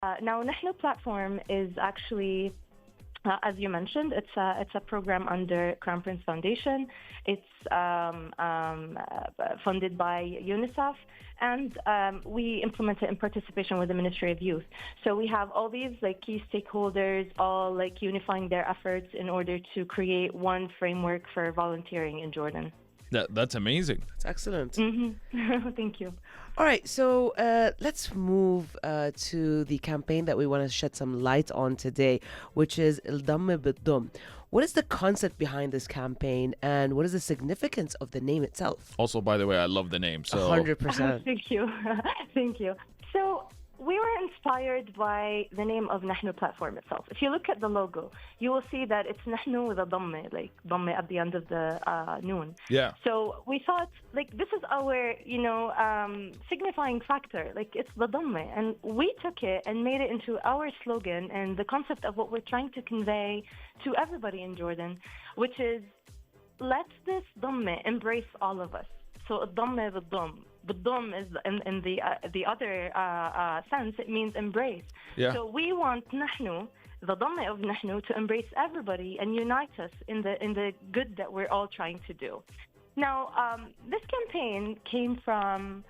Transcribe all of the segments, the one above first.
Now, Nahno platform is actually, as you mentioned, it's a program under Crown Prince Foundation. It's funded by UNICEF, and we implement it in participation with the Ministry of Youth. So we have all these like key stakeholders, all like unifying their efforts in order to create one framework for volunteering in Jordan. That's amazing. It's excellent. Thank you. All right, so let's move to the campaign that we want to shed some light on today, which is الضمة بتضم. What is the concept behind this campaign, and what is the significance of the name itself? Also, by the way, I love the name. So 100%. Thank you. Thank you. So we were inspired by the name of Nahno platform itself. If you look at the logo, you will see that it's Nahno with a Dhamme, like Dhamme at the end of the noon. yeah, So we thought, like, this is our, signifying factor. Like, it's the Dhamme. And we took it and made it into our slogan and the concept of what we're trying to convey to everybody in Jordan, which is, let this Dhamme embrace all of us. So الضمة بتضم. بتضم is in the other sense, it means embrace. Yeah. So we want Nahno, the Dhamme of Nahno, to embrace everybody and unite us in the good that we're all trying to do. Now, this campaign came from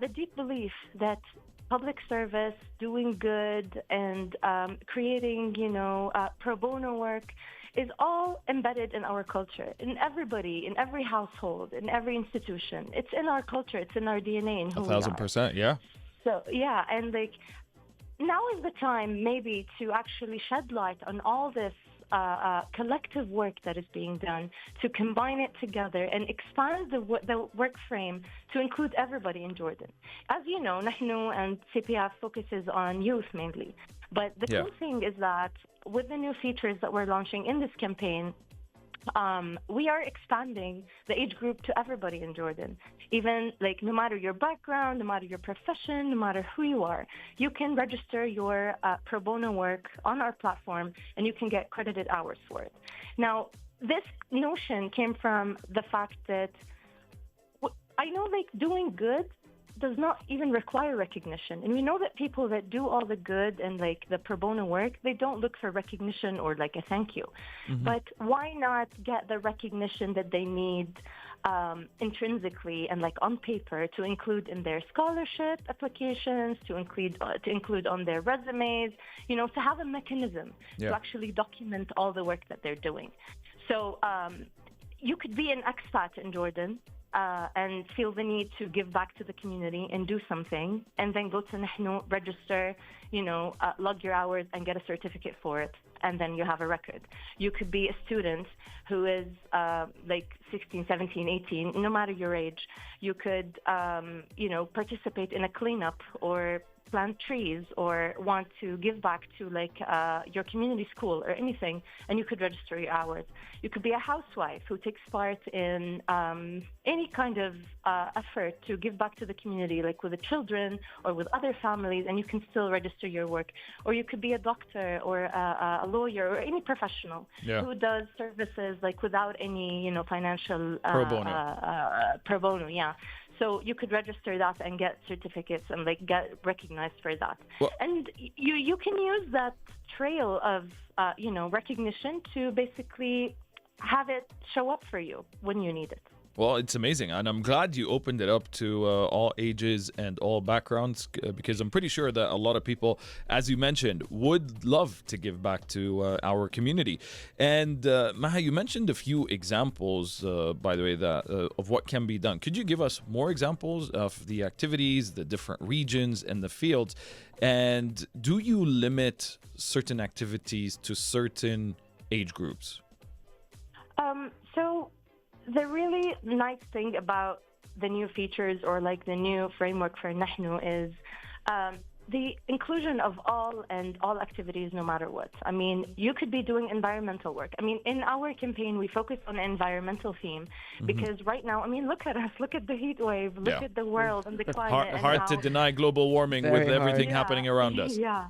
the deep belief that public service, doing good, and creating, pro bono work is all embedded in our culture, in everybody, in every household, in every institution. It's in our culture, it's in our DNA, in who we are. 1,000%. Yeah. So, yeah, and like, now is the time maybe to actually shed light on all this collective work that is being done, to combine it together and expand the work frame to include everybody in Jordan. As you know, Nahno and CPF focuses on youth mainly. But the cool thing is that with the new features that we're launching in this campaign, we are expanding the age group to everybody in Jordan. Even like no matter your background, no matter your profession, no matter who you are, you can register your pro bono work on our platform and you can get credited hours for it. Now, this notion came from the fact that I know like doing good does not even require recognition. And we know that people that do all the good and like the pro bono work, they don't look for recognition or like a thank you. Mm-hmm. But why not get the recognition that they need intrinsically and like on paper to include in their scholarship applications, to include on their resumes, to have a mechanism to actually document all the work that they're doing. So you could be an expat in Jordan and feel the need to give back to the community and do something, and then go to Nahno, register, log your hours and get a certificate for it, and then you have a record. You could be a student who is like 16, 17, 18, no matter your age. You could, participate in a cleanup or plant trees or want to give back to like your community school or anything, and you could register your hours. You could be a housewife who takes part in any kind of effort to give back to the community, like with the children or with other families, and you can still register your work. Or you could be a doctor or a lawyer or any professional who does services like without any, financial pro bono, yeah. So you could register that and get certificates and like get recognized for that. Well, and you can use that trail of recognition to basically have it show up for you when you need it. Well, it's amazing, and I'm glad you opened it up to all ages and all backgrounds, because I'm pretty sure that a lot of people, as you mentioned, would love to give back to our community. And Maha, you mentioned a few examples, by the way, that of what can be done. Could you give us more examples of the activities, the different regions and the fields? And do you limit certain activities to certain age groups? So the really nice thing about the new features or like the new framework for Nahno is the inclusion of all activities, no matter what. I mean, you could be doing environmental work. I mean, in our campaign, we focus on an environmental theme because right now, I mean, look at us, look at the heat wave, look at the world and the climate. Hard to deny global warming with everything happening around us. Yeah,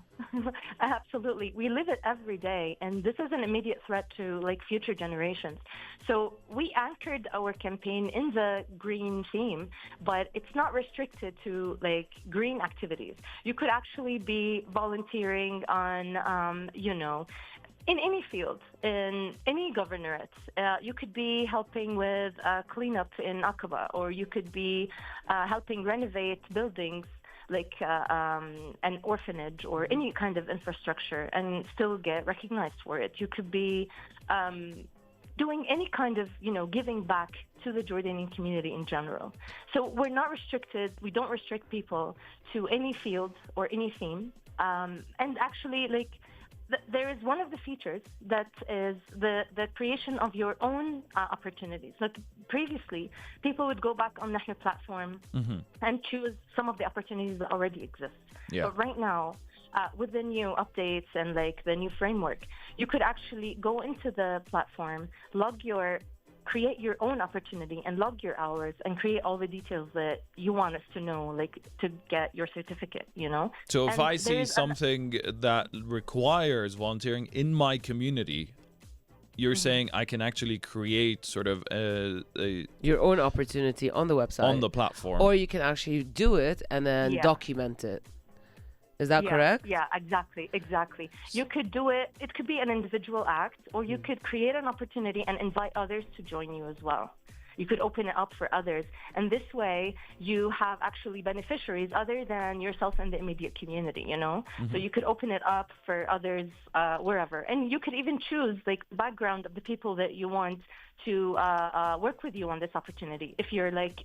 absolutely. We live it every day, and this is an immediate threat to like future generations. So we anchored our campaign in the green theme, but it's not restricted to like green activities. You could could actually be volunteering on, in any field, in any governorate. You could be helping with cleanup in Aqaba, or you could be helping renovate buildings like an orphanage or any kind of infrastructure and still get recognized for it. You could be doing any kind of, giving back to the Jordanian community in general. So we're not restricted. We don't restrict people to any field or any theme. And actually, there is one of the features that is the creation of your own opportunities. Like previously, people would go back on Nahno platform and choose some of the opportunities that already exist. Yeah. But right now, with the new updates and the new framework, you could actually go into the platform, create your own opportunity and log your hours and create all the details that you want us to know, to get your certificate, So if And I see there's something that requires volunteering in my community, you're saying I can actually create sort of Your own opportunity on the website. on the platform. Or you can actually do it and then Yeah. document it. Is that correct? Yeah, exactly. You could do it. It could be an individual act, or you could create an opportunity and invite others to join you as well. You could open it up for others. And this way, you have actually beneficiaries other than yourself and the immediate community, So you could open it up for others wherever. And you could even choose the background of the people that you want to work with you on this opportunity. If you're like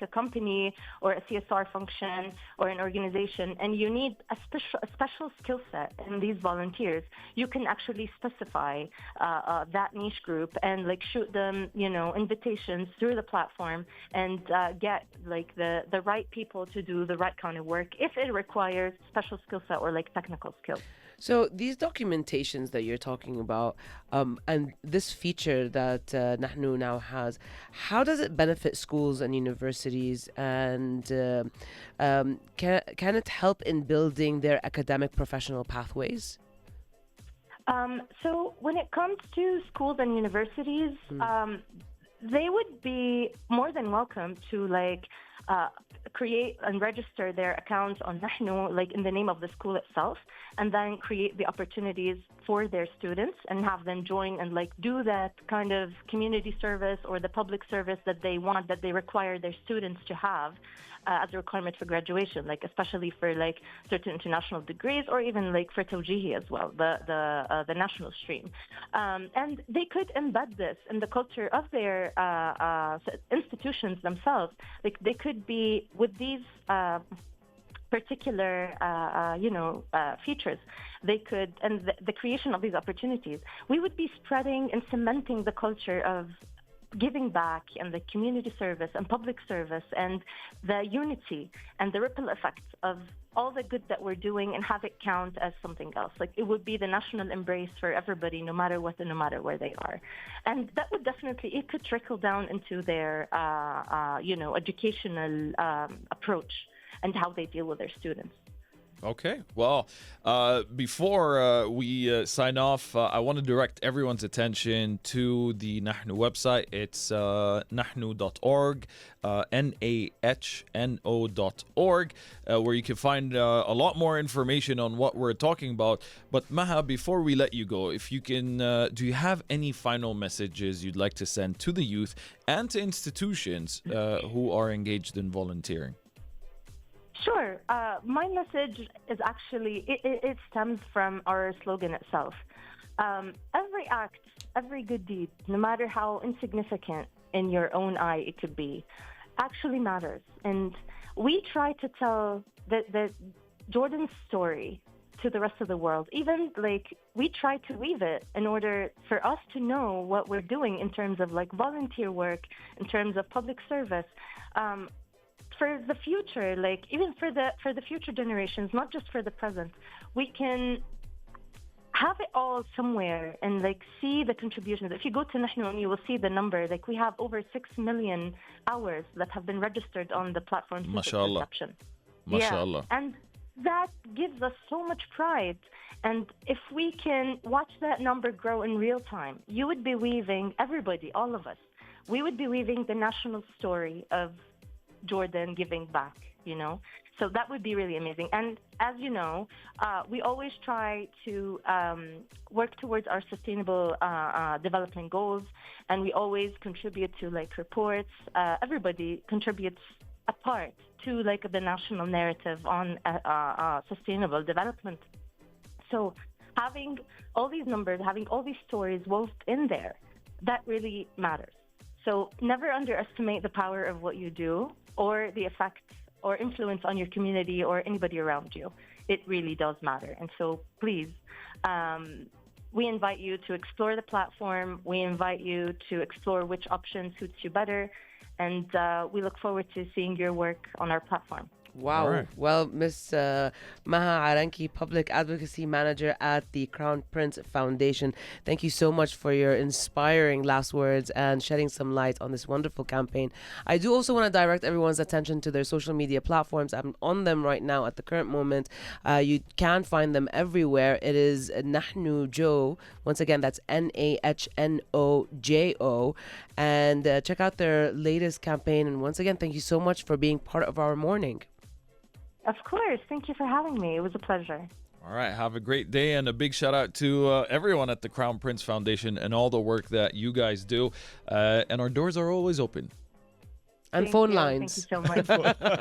a company or a CSR function or an organization and you need a special skill set in these volunteers, you can actually specify that niche group and shoot them, invitations through the platform and get the right people to do the right kind of work if it requires special skill set or technical skills. So these documentations that you're talking about, and this feature that Nahno now has, how does it benefit schools and universities, and can it help in building their academic professional pathways? So when it comes to schools and universities, they would be more than welcome to create and register their accounts on Nahno, in the name of the school itself, and then create the opportunities for their students and have them join and do that kind of community service or the public service that they require their students to have as a requirement for graduation, especially for certain international degrees or even for Tawjihi as well, the national stream. And they could embed this in the culture of their institutions themselves. They could be with these particular, features. They could, and the creation of these opportunities, we would be spreading and cementing the culture of giving back and the community service and public service and the unity and the ripple effects of all the good that we're doing and have it count as something else. It would be the national embrace for everybody, no matter what and no matter where they are. And that would definitely, it could trickle down into their, educational approach and how they deal with their students. Okay. Well, before we sign off, I want to direct everyone's attention to the Nahno website. It's nahno.org, nahno.org, where you can find a lot more information on what we're talking about. But Maha, before we let you go, if you can, do you have any final messages you'd like to send to the youth and to institutions who are engaged in volunteering? Sure. My message is actually, it stems from our slogan itself. Every act, every good deed, no matter how insignificant in your own eye it could be, actually matters. And we try to tell the Jordan's story to the rest of the world. Even we try to weave it in order for us to know what we're doing in terms of volunteer work, in terms of public service. For the future, even for the future generations, not just for the present, we can have it all somewhere and see the contributions. If you go to Nahno, you will see the number. We have over 6 million hours that have been registered on the platform since its inception. MashaAllah. Yeah. And that gives us so much pride. And if we can watch that number grow in real time, you would be weaving, everybody, all of us, we would be weaving the national story of Jordan giving back, So that would be really amazing. And as you know, we always try to work towards our sustainable development goals, and we always contribute to like reports. Everybody contributes a part to like the national narrative on sustainable development. So having all these numbers, having all these stories woven in there, that really matters. So never underestimate the power of what you do or the effects or influence on your community or anybody around you. It really does matter. And so please, we invite you to explore the platform. We invite you to explore which option suits you better. And we look forward to seeing your work on our platform. Wow. Right. Well, Miss Maha Aranki, Public Advocacy Manager at the Crown Prince Foundation, thank you so much for your inspiring last words and shedding some light on this wonderful campaign. I do also want to direct everyone's attention to their social media platforms. I'm on them right now at the current moment. You can find them everywhere. It is Nahno Joe. Once again, that's NAHNOJO. And check out their latest campaign. And once again, thank you so much for being part of our morning. Of course. Thank you for having me. It was a pleasure. All right. Have a great day, and a big shout out to everyone at the Crown Prince Foundation and all the work that you guys do. And our doors are always open. And Thank phone you. lines. Thank you so much.